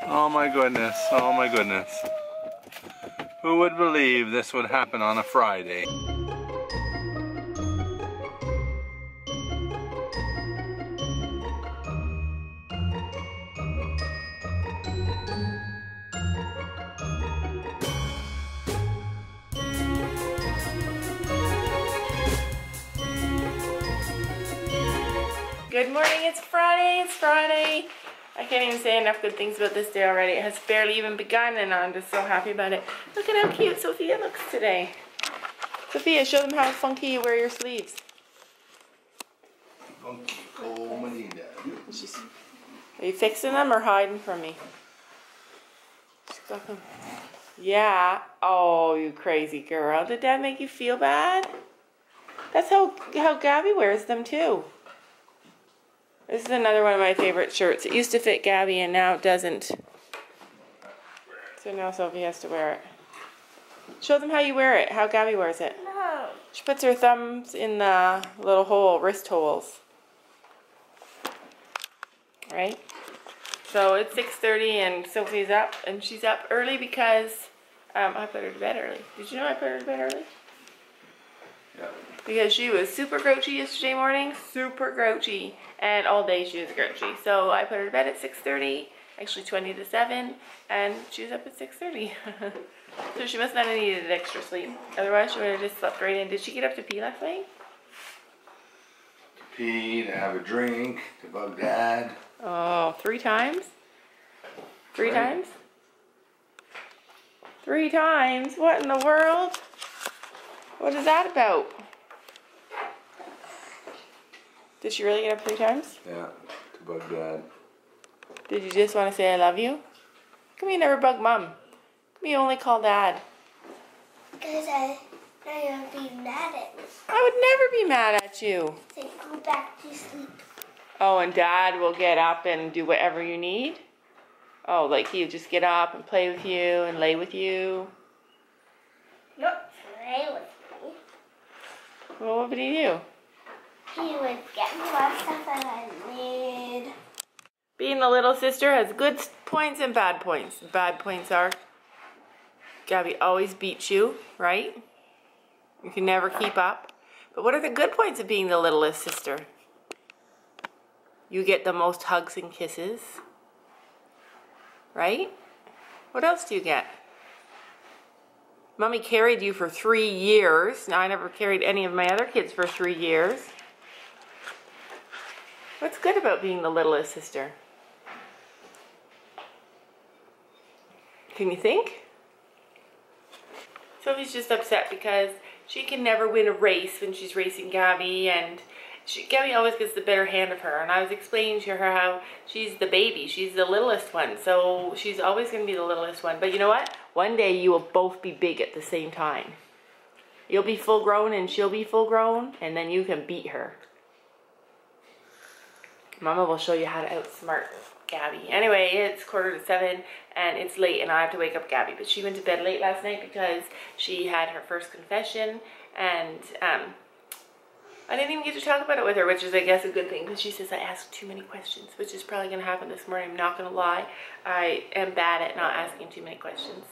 Oh my goodness, oh my goodness. Who would believe this would happen on a Friday? Good morning, it's Friday. I can't even say enough good things about this day already. It has barely even begun and I'm just so happy about it. Look at how cute Sophia looks today. Sophia, show them how funky you wear your sleeves. Are you fixing them or hiding from me? Stuff them. Yeah. Oh, you crazy girl. Did Dad make you feel bad? That's how Gabby wears them too. This is another one of my favorite shirts. It used to fit Gabby and now it doesn't. So now Sophie has to wear it. Show them how you wear it, how Gabby wears it. No. She puts her thumbs in the little wrist holes. Right? So it's 6:30 and Sophie's up, and she's up early because I put her to bed early. Did you know I put her to bed early? Yeah. Because she was super grouchy yesterday morning, super grouchy, and all day she was grouchy. So I put her to bed at 6:30, actually 20 to 7, and she was up at 6:30. So she must not have needed extra sleep. Otherwise she would have just slept right in. Did she get up to pee last night? To pee, to have a drink, to bug Dad. Oh, 3 times? 3 times? 3 times? What in the world? What is that about? Did she really get up 3 times? Yeah, to bug Dad. Did you just want to say I love you? Come here, never bug Mom. Come here, only call Dad. Because I would be mad at me. I would never be mad at you. Say, go back to sleep. Oh, and Dad will get up and do whatever you need? Oh, like he'll just get up and play with you and lay with you? Not play with me. Well, what would he do? He would get me all stuff that I need. Being the little sister has good points and bad points. The bad points are Gabby always beats you, right? You can never keep up. But what are the good points of being the littlest sister? You get the most hugs and kisses, right? What else do you get? Mommy carried you for 3 years. Now I never carried any of my other kids for 3 years. What's good about being the littlest sister? Can you think? Sophie's just upset because she can never win a race when she's racing Gabby, and Gabby always gets the better hand of her. And I was explaining to her how she's the baby, she's the littlest one, so she's always going to be the littlest one. But you know what? One day you will both be big at the same time. You'll be full grown and she'll be full grown, and then you can beat her. Mama will show you how to outsmart Gabby. Anyway, it's 6:45 and it's late and I have to wake up Gabby. But she went to bed late last night because she had her first confession, and I didn't even get to talk about it with her, which is, I guess, a good thing, because she says I ask too many questions, which is probably going to happen this morning. I'm not going to lie. I am bad at not asking too many questions.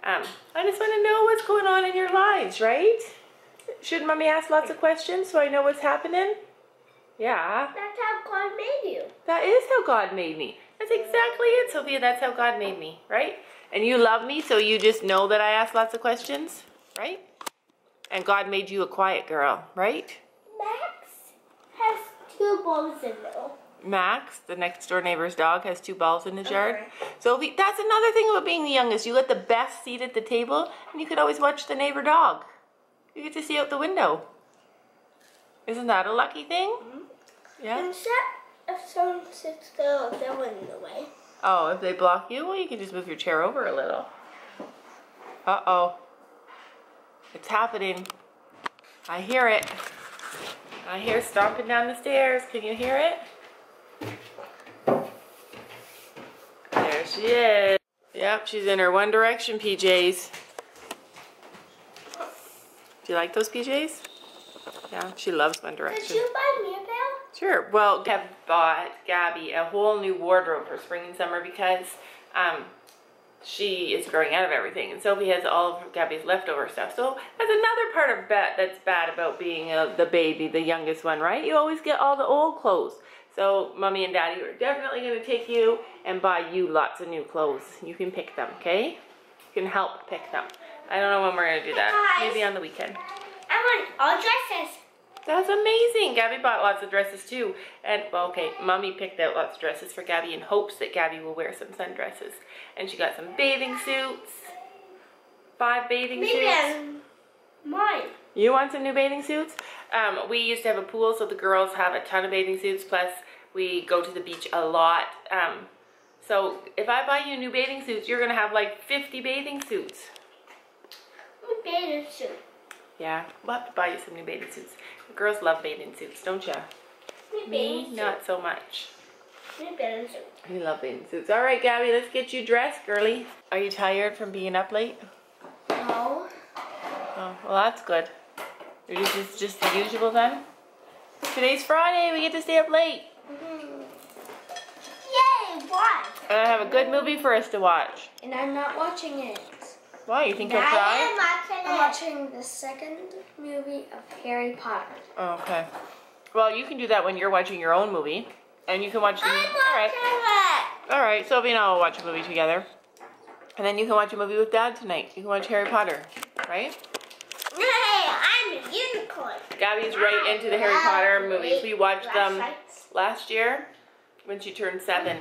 I just want to know what's going on in your lives, right? Shouldn't Mommy ask lots of questions so I know what's happening? Yeah. That's how God made you. That is how God made me. That's exactly it, Sophia. That's how God made me, right? And you love me, so you just know that I ask lots of questions, right? And God made you a quiet girl, right? Max has 2 balls in there. Max, the next door neighbor's dog, has 2 balls in his yard. So that's another thing about being the youngest. You get the best seat at the table, and you could always watch the neighbor dog. You get to see out the window. Isn't that a lucky thing? Mm-hmm. Yeah. Except if someone sits there, they're in the way. Oh, if they block you, well, you can just move your chair over a little. Uh-oh. It's happening. I hear it. I hear stomping down the stairs. Can you hear it? There she is. Yep, she's in her One Direction PJs. Do you like those PJs? Yeah, she loves One Direction. Did you buy me a pair? Sure. Well, I have bought Gabby a whole new wardrobe for spring and summer because she is growing out of everything, and Sophie has all of Gabby's leftover stuff. So that's another part of that's bad about being the baby, the youngest one, right? You always get all the old clothes. So Mommy and Daddy are definitely going to take you and buy you lots of new clothes. You can pick them, okay? You can help pick them. I don't know when we're going to do that. Maybe on the weekend. I want all dresses. That's amazing. Gabby bought lots of dresses too. And, well, okay, Mommy picked out lots of dresses for Gabby in hopes that Gabby will wear some sundresses. And she got some bathing suits. 5 bathing suits. Mine. You want some new bathing suits? We used to have a pool, so the girls have a ton of bathing suits. Plus, we go to the beach a lot. So if I buy you new bathing suits, you're going to have like 50 bathing suits. New bathing suit. Yeah, we'll have to buy you some new bathing suits. The girls love bathing suits, don't you? Me, not so much. New bathing suit. We love bathing suits. All right, Gabby, let's get you dressed, girly. Are you tired from being up late? No. Oh, well, that's good. You're just the usual then? Today's Friday, we get to stay up late. Yay, what? And I have a good movie for us to watch. And I'm not watching it. Why, you think you'll cry? I'm watching the second movie of Harry Potter. Oh, okay. Well, you can do that when you're watching your own movie. And you can watch the movie. All right, Sophie and I will watch a movie together. And then you can watch a movie with Dad tonight. You can watch Harry Potter, right? Hey, I'm a unicorn. Gabby's right into the Harry Potter movies. We watched them last year when she turned 7.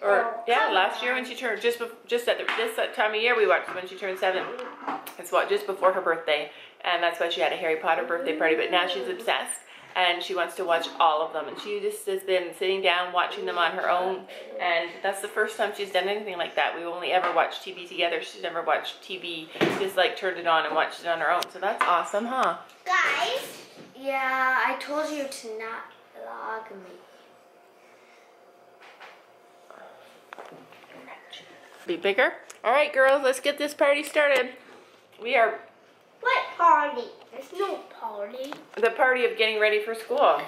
Or, yeah, last year when she turned, just at this time of year we watched when she turned 7. It's what, just before her birthday. And that's why she had a Harry Potter birthday party. But now she's obsessed. And she wants to watch all of them. And she just has been sitting down watching them on her own. And that's the first time she's done anything like that. We've only ever watched TV together. She's never watched TV, just like turned it on and watched it on her own. So that's awesome, huh? Guys, yeah, I told you to not vlog me. Be bigger. All right, girls, let's get this party started. We are... What party? There's no party. The party of getting ready for school.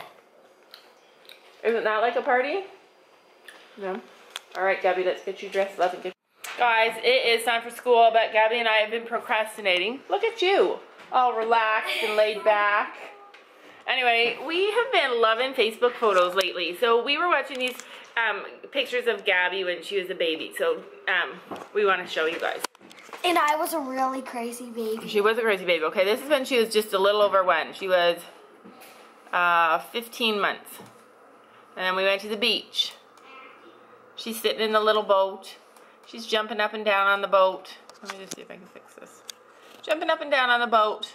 Isn't that like a party? No. All right, Gabby, let's get you dressed up and get... Guys, it is time for school, but Gabby and I have been procrastinating. Look at you, all relaxed and laid back. Anyway, we have been loving Facebook photos lately. So we were watching these pictures of Gabby when she was a baby. So we want to show you guys. And I was a really crazy baby. She was a crazy baby. Okay, this is when she was just a little over 1. She was 15 months. And then we went to the beach. She's sitting in the little boat. She's jumping up and down on the boat. Let me just see if I can fix this. Jumping up and down on the boat.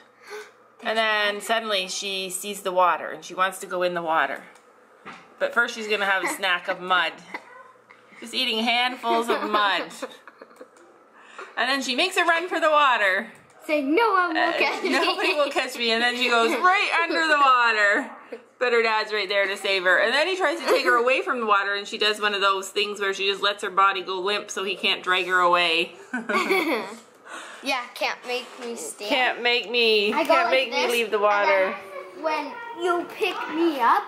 And then suddenly she sees the water and she wants to go in the water. But first she's going to have a snack of mud. Just eating handfuls of mud. And then she makes a run for the water. Saying, no one will catch me. Nobody will catch me. And then she goes right under the water. But her dad's right there to save her. And then he tries to take her away from the water, and she does one of those things where she just lets her body go limp so he can't drag her away. Yeah, can't make me stand. Can't make me leave the water. When you pick me up,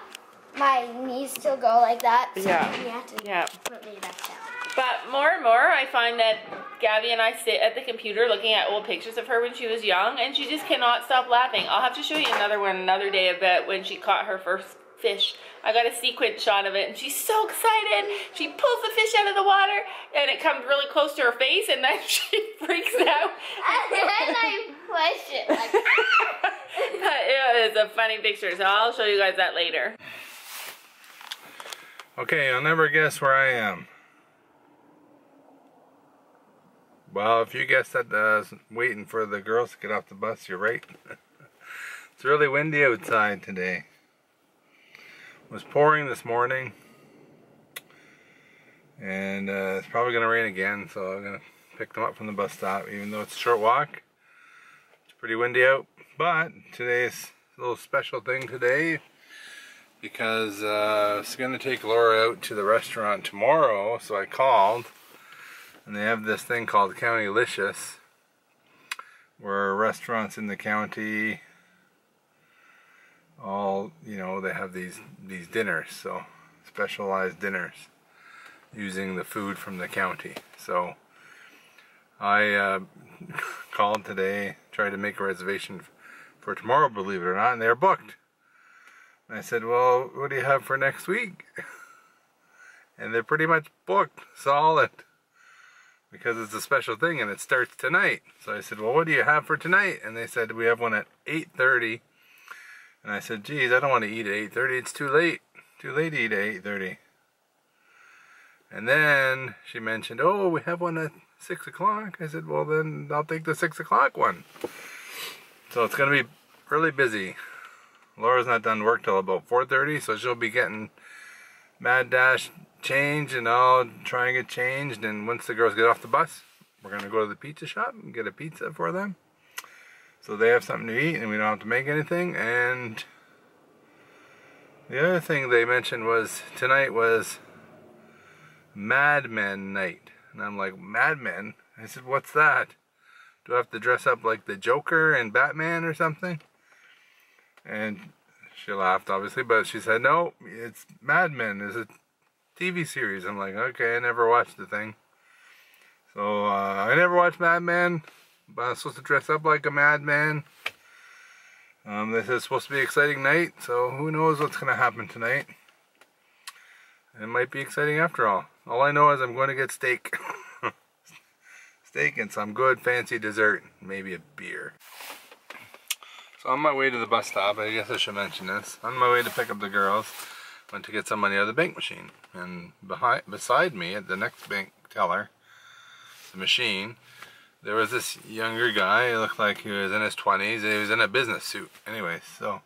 my knees still go like that. So Yeah. you have to Yeah. put me back down. But more and more, I find that Gabby and I sit at the computer looking at old pictures of her when she was young, and she just cannot stop laughing. I'll have to show you another one another day about when she caught her first fish. I got a sequence shot of it, and she's so excited. She pulls the fish out of the water, and it comes really close to her face, and then she freaks out. And then I push it like But it is a funny picture, so I'll show you guys that later. Okay, I'll never guess where I am. Well, if you guessed that waiting for the girls to get off the bus, you're right. It's really windy outside today. It was pouring this morning. And it's probably going to rain again, so I'm going to pick them up from the bus stop, even though it's a short walk. It's pretty windy out, but today's a little special thing today, because I was going to take Laura out to the restaurant tomorrow, so I called. And they have this thing called Countylicious, where restaurants in the county, all, you know, they have these dinners, so specialized dinners. using the food from the county. So I called today, tried to make a reservation for tomorrow, believe it or not, and they're booked. And I said, well, what do you have for next week? And they're pretty much booked, solid, because it's a special thing and it starts tonight. So I said, well, what do you have for tonight? And they said, we have one at 8:30. And I said, geez, I don't want to eat at 8:30. It's too late. Too late to eat at 8:30. And then she mentioned, oh, we have one at 6 o'clock. I said, well, then I'll take the 6 o'clock one. So it's going to be really busy. Laura's not done work till about 4:30, so she'll be getting mad dash changed, and I'll try and get changed. And once the girls get off the bus, we're going to go to the pizza shop and get a pizza for them, so they have something to eat and we don't have to make anything. And the other thing they mentioned was tonight was Mad Men night. And I'm like, Mad Men? I said, what's that? Do I have to dress up like the Joker and Batman or something? And she laughed, obviously, but she said, no, it's Mad Men. It's a TV series. I'm like, okay, I never watched the thing. So I never watched Mad Men, but I'm supposed to dress up like a madman. This is supposed to be an exciting night, so who knows what's going to happen tonight. It might be exciting after all. All I know is I'm going to get steak. Steak and some good fancy dessert. Maybe a beer. So on my way to the bus stop, I guess I should mention this. On my way to pick up the girls, went to get some money out of the bank machine. And beside me, at the next bank teller, the machine, there was this younger guy. He looked like he was in his 20s. He was in a business suit. Anyway, so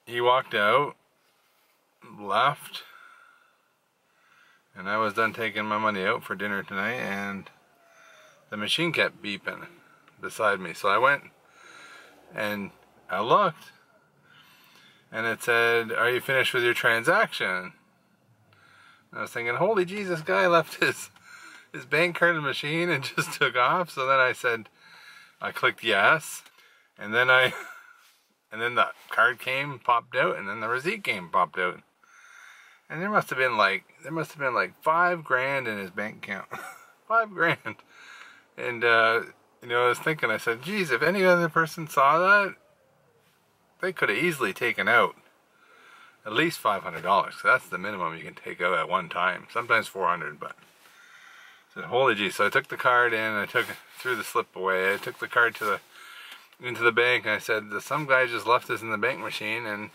he walked out, left, and I was done taking my money out for dinner tonight, and the machine kept beeping beside me. So I went and I looked, and it said, are you finished with your transaction? And I was thinking, holy Jesus, this guy left his bank card in the machine and just took off. So then I said, I clicked yes, and then the card popped out, and then the receipt popped out. And there must have been like $5,000 in his bank account. $5,000. And you know, I was thinking, I said, geez, if any other person saw that, they could have easily taken out at least $500. That's the minimum you can take out at one time. Sometimes $400, but I said, holy geez. So I took the card in, I threw the slip away. I took the card into the bank, and I said, some guy just left this in the bank machine, and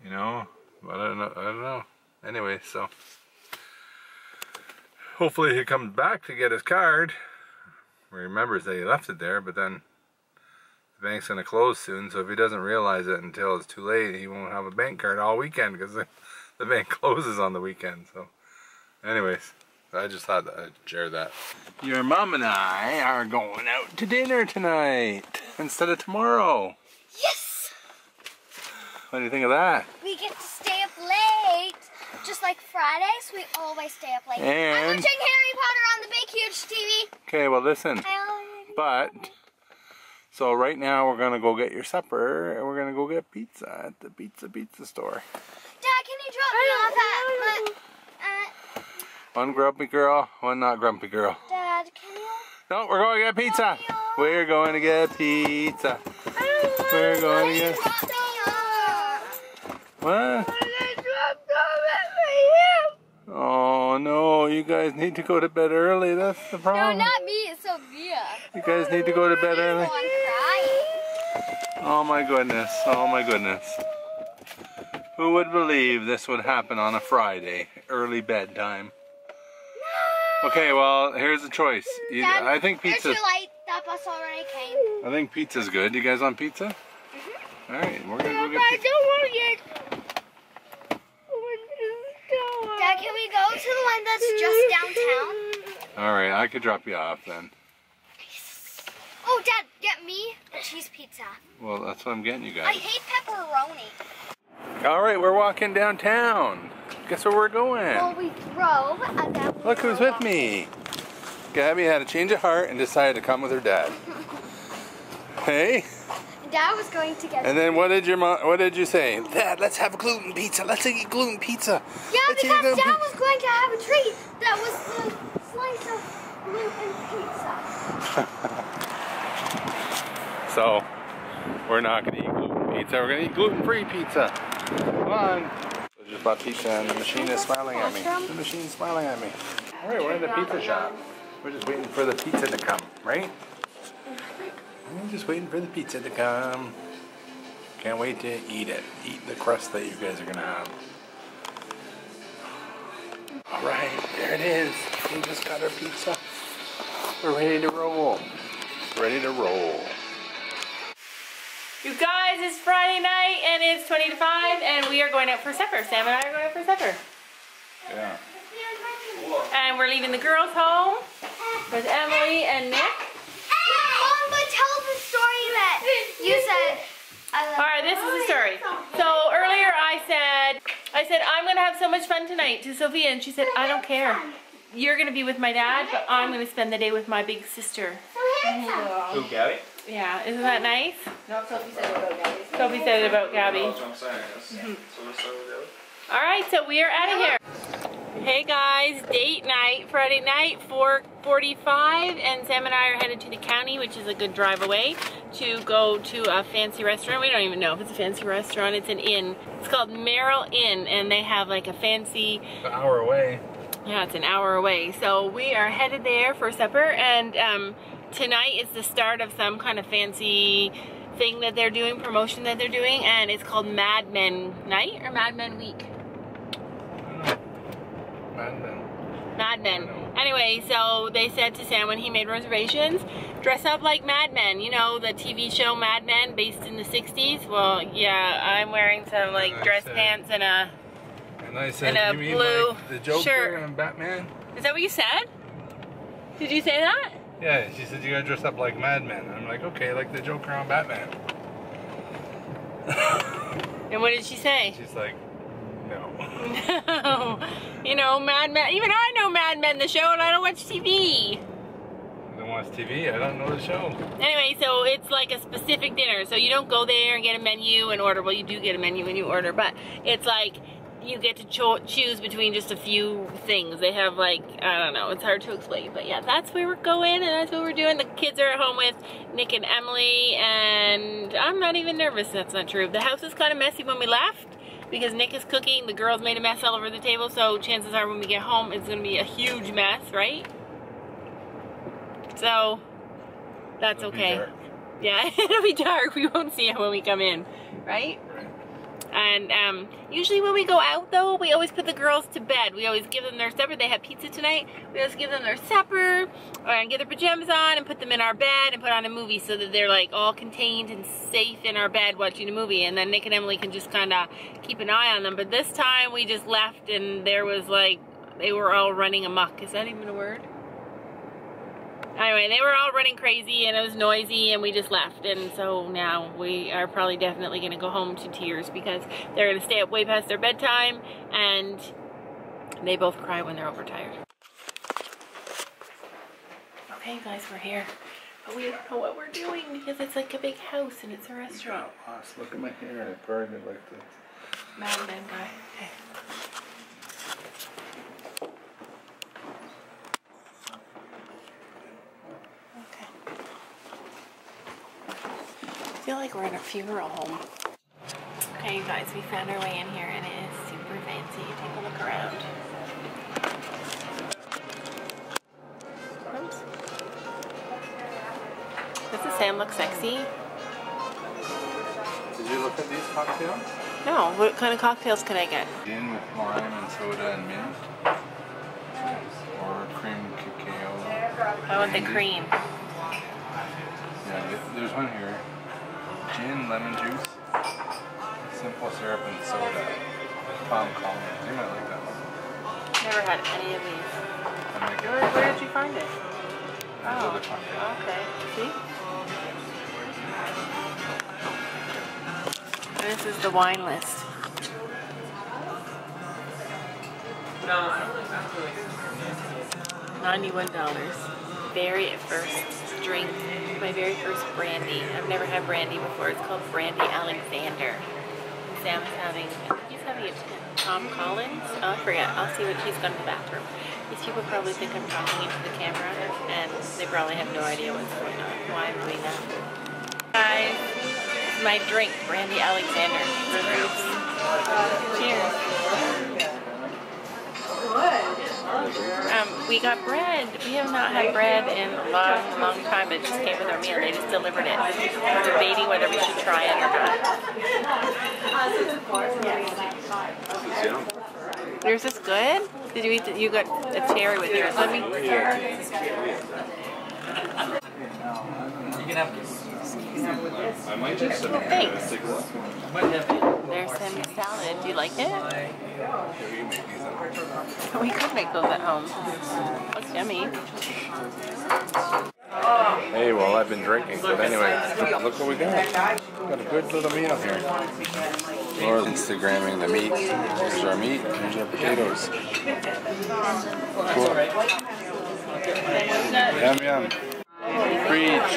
you know, I don't know. Anyway, so hopefully he comes back to get his card. He remembers that he left it there, but then the bank's going to close soon, so if he doesn't realize it until it's too late, he won't have a bank card all weekend, because the bank closes on the weekend. So anyways, I just thought that I'd share that. Your mom and I are going out to dinner tonight instead of tomorrow. Yes! What do you think of that? We get to stay up late. Just like Fridays, we always stay up late. And I'm watching Harry Potter on the big huge TV. Okay, well listen. But so right now we're gonna go get your supper, and we're gonna go get pizza at the pizza store. Dad, can you drop me off at one grumpy girl, one not grumpy girl. Dad, can you? No, we're going to get pizza. We're going to get pizza. We're going to get. What? Oh no, you guys need to go to bed early. That's the problem. No, not me, it's Sophia. You guys need to go to bed early. Oh my goodness. Oh my goodness. Who would believe this would happen on a Friday? Early bedtime. No. Okay, well, here's the choice. Dad, I think pizza. You're too late. That bus already came. I think pizza's good. You guys want pizza? Mm-hmm. Alright, we're gonna go get pizza. I don't want it. Dad, can we go to the one that's just downtown? Alright, I could drop you off then. Oh, Dad, get me a cheese pizza. Well, that's what I'm getting you guys. I hate pepperoni. Alright, we're walking downtown. Guess where we're going? Well, we drove and then Look who's with me. Gabby had a change of heart and decided to come with her dad. Hey? Dad was going to get. And then what did your mom? What did you say? Dad, let's have gluten pizza. Let's eat gluten pizza. Yeah, let's because Dad was going to have a treat that was the slice of gluten pizza. So we're not gonna eat gluten pizza. We're gonna eat gluten-free pizza. Come on. I just bought pizza and the machine is smiling at me. The machine's smiling at me. All right, we're in the pizza shop. We're just waiting for the pizza to come, right? I'm just waiting for the pizza to come. Can't wait to eat it. Eat the crust that you guys are gonna have. All right, there it is. We just got our pizza. We're ready to roll. Ready to roll. You guys, it's Friday night and it's 20 to 5 and we are going out for supper. Sam and I are going out for supper. Yeah. And we're leaving the girls home with Emily and Nick. Mom, but tell the story that you said. Alright, this is the story. So earlier I said I'm going to have so much fun tonight to Sophia, and she said, I don't care. You're going to be with my dad, but I'm going to spend the day with my big sister. Who, Gabby? Yeah, isn't that nice? No, Sophie said it about Gabby. Sophie said it about Gabby. That's what I'm saying. Alright, so we are out of here. Hey guys, date night, Friday night, 4:45, and Sam and I are headed to the county, which is a good drive away, to go to a fancy restaurant. We don't even know if it's a fancy restaurant. It's an inn. It's called Merrill Inn, and they have like a fancy... An hour away. Yeah, it's an hour away. So we are headed there for supper, and tonight is the start of some kind of fancy thing that they're doing, promotion that they're doing, and it's called Mad Men Night or Mad Men Week. Mad Men. Anyway, so they said to Sam when he made reservations, dress up like Mad Men. You know, the TV show Mad Men based in the 60s? Well, yeah, I'm wearing some like dress pants and a blue like the Joker shirt. and Batman? Is that what you said? Did you say that? Yeah, she said you gotta dress up like Mad Men. I'm like, okay, like the Joker on Batman. And what did she say? She's like, no. No. You know, Mad Men. Even I know Mad Men, the show, and I don't watch TV. You don't watch TV? I don't know the show. Anyway, so it's like a specific dinner. So you don't go there and get a menu and order. Well, you do get a menu when you order, but it's like you get to choose between just a few things. They have like, I don't know, it's hard to explain. But yeah, that's where we're going and that's what we're doing. The kids are at home with Nick and Emily, and I'm not even nervous. That's not true. The house is kind of messy when we left, because Nick is cooking, the girls made a mess all over the table, so chances are when we get home it's gonna be a huge mess, right? So, that's okay. Yeah, it'll be dark, we won't see it when we come in, right? And usually when we go out though, we always put the girls to bed. We always give them their supper. They had pizza tonight. We always give them their supper and get their pajamas on and put them in our bed and put on a movie so that they're like all contained and safe in our bed watching a movie. And then Nick and Emily can just kind of keep an eye on them. But this time we just left and there was like, they were all running amok. Is that even a word? Anyway, they were all running crazy and it was noisy and we just left. And so now we are probably definitely going to go home to tears because they're going to stay up way past their bedtime and they both cry when they're overtired. Okay guys, we're here. But we don't know what we're doing because it's like a big house and it's a restaurant. Look at my hair, I parted like this. Mad Men guy. Okay. I feel like we're in a funeral home. Okay, you guys, we found our way in here and it is super fancy. Take a look around. Oops. Doesn't Sam look sexy? Did you look at these cocktails? No, what kind of cocktails can I get? Gin with lime and soda and mint. Or cream cacao. I want the cream. Yeah, there's one here. Gin, lemon juice, simple syrup, and soda. Palm column. You might like that one. Never had any of these. I might get Where did you find it? Oh, okay. See? This is the wine list. $91. very first drink, my very first brandy. I've never had brandy before. It's called Brandy Alexander. Sam is having, I think he's having a Tom Collins. Oh, I forget. I'll see what he's gone to the bathroom. These people probably think I'm talking into the camera, and they probably have no idea what's going on, why I'm doing that. Guys, my drink, Brandy Alexander. Cheers. We got bread. We have not had bread in a long time. It just came with our meal. They just delivered it. We're debating whether we should try it or not. Yours is good? Did you eat it? You got a cherry with yours. Let me. You can have I might just thanks. There's Sammy's salad. Do you like it? We could make those at home. Looks yummy. Hey, well, I've been drinking, but anyway, look what we got. Got a good little meal here. Laura's Instagramming the meat. Here's our meat. Here's our potatoes. Cool. Yum, yum. Preach.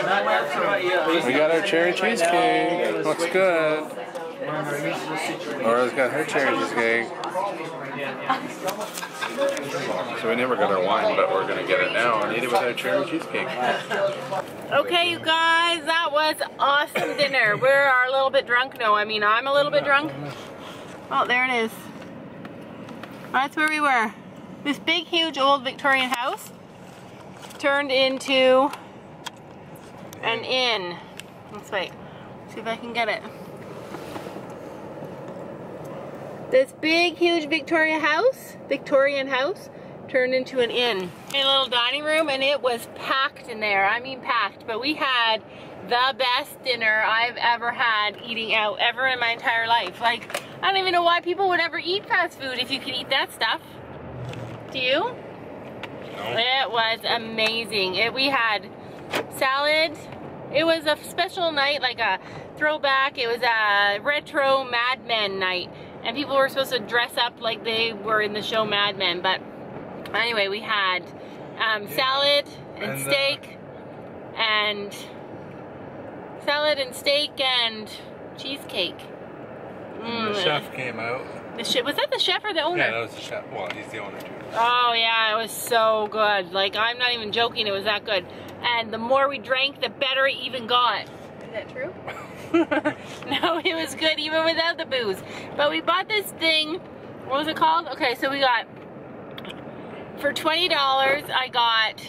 We got our cherry cheesecake. Looks good. Laura's got her cherry cheesecake. So we never got our wine, but we're gonna get it now and eat it with our cherry cheesecake. Okay, you guys, that was awesome dinner. We're a little bit drunk. No, I mean I'm a little bit drunk. Oh, there it is. That's where we were. This big, huge, old Victorian house turned into an inn. Let's wait. See if I can get it. This big, huge Victorian house turned into an inn. A little dining room, and it was packed in there. I mean packed, but we had the best dinner I've ever had eating out ever in my entire life. Like, I don't even know why people would ever eat fast food if you could eat that stuff. Do you? No. It was amazing. We had salad. It was a special night, like a throwback. It was a retro Mad Men night. And people were supposed to dress up like they were in the show Mad Men. But anyway, we had salad and steak and cheesecake. The chef came out. Was that the chef or the owner? Yeah, that was the chef. Well, he's the owner too. Oh yeah, it was so good. Like, I'm not even joking, it was that good. And the more we drank, the better it even got. Is that true? No, it was good even without the booze. But we bought this thing, what was it called? Okay, so we got, for $20, I got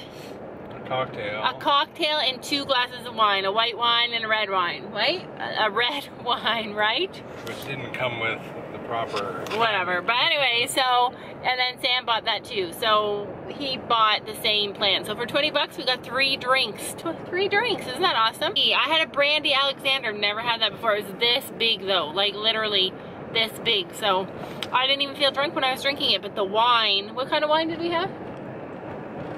a cocktail and 2 glasses of wine, a white wine and a red wine, right? A red wine, right? Which didn't come with the proper... Whatever, but anyway, so, and then Sam bought that too, so he bought the same plan. So for 20 bucks, we got 3 drinks. 3 drinks, isn't that awesome? I had a Brandy Alexander, never had that before. It was this big though, like literally this big. So I didn't even feel drunk when I was drinking it, but the wine, what kind of wine did we have?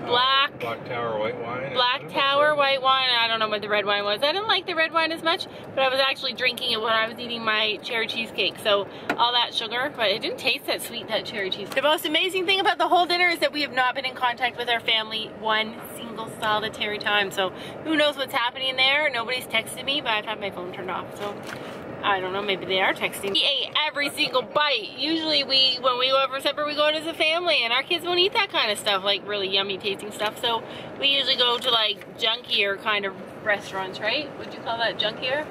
Black Tower white wine. Black Tower white wine. I don't know what the red wine was. I didn't like the red wine as much, but I was actually drinking it when I was eating my cherry cheesecake. So all that sugar, but it didn't taste that sweet, that cherry cheesecake. The most amazing thing about the whole dinner is that we have not been in contact with our family one single solitary time. So who knows what's happening there? Nobody's texted me, but I've had my phone turned off. So I don't know, maybe they are texting. We ate every single bite. Usually when we go out for supper, we go out as a family, and our kids won't eat that kind of stuff, like really yummy tasting stuff. So we usually go to like junkier kind of restaurants, right? Would you call that junkier?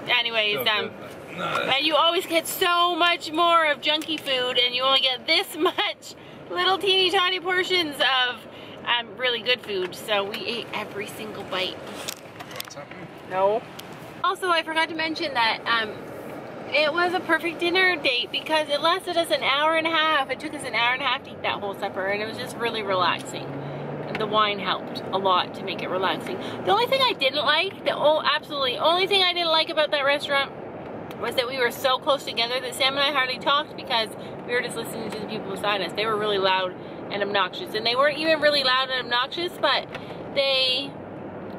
Anyways, and you always get so much more of junky food, and you only get this much little teeny tiny portions of really good food. So we ate every single bite. No. Also, I forgot to mention that it was a perfect dinner date because it lasted us an hour and a half. It took us an hour and a half to eat that whole supper, and it was just really relaxing. And the wine helped a lot to make it relaxing. The only thing I didn't like, absolutely only thing I didn't like about that restaurant was that we were so close together that Sam and I hardly talked because we were just listening to the people beside us. They were really loud and obnoxious, and they weren't even really loud and obnoxious, but they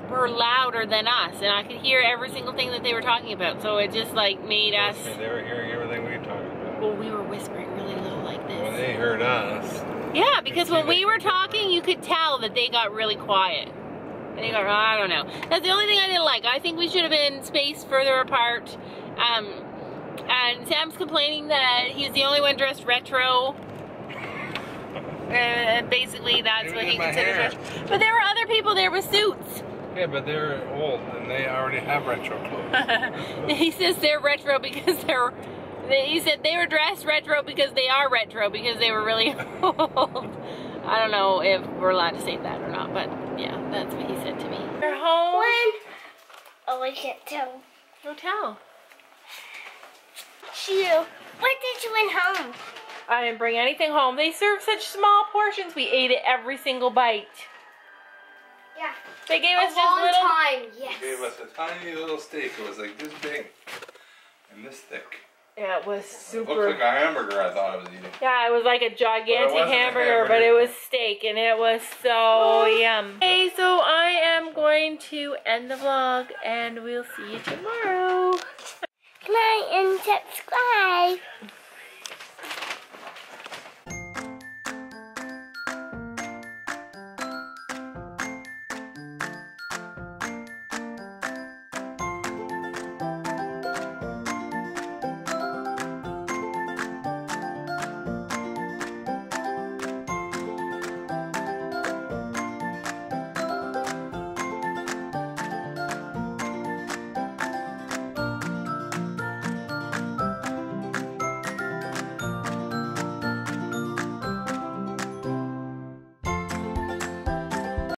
were louder than us, and I could hear every single thing that they were talking about, so it just like made us... They were hearing everything we were talking about. Well, we were whispering really low like this. When they heard us... Yeah, because when we were talking, you could tell that they got really quiet. And he goes, oh, I don't know. That's the only thing I didn't like. I think we should have been spaced further apart. And Sam's complaining that he's the only one dressed retro. And basically that's what he considers retro. But there were other people there with suits. Yeah, but they're old and they already have retro clothes. He says they're retro because he said they were dressed retro because they are retro because they were really old. I don't know if we're allowed to say that or not, but yeah, that's what he said to me. We're home. Oh, I can't tell. Hotel. Shoo. What did you bring home? I didn't bring anything home. They served such small portions. We ate it every single bite. Yeah. They gave us just long little. time. Yes. They gave us a tiny little steak. It was like this big and this thick. Yeah, it was It super. looked like a hamburger I thought I was eating. Yeah, it was like a gigantic wasn't a hamburger, but it was steak, and it was so yum. Okay, so I am going to end the vlog, and we'll see you tomorrow. Like and subscribe.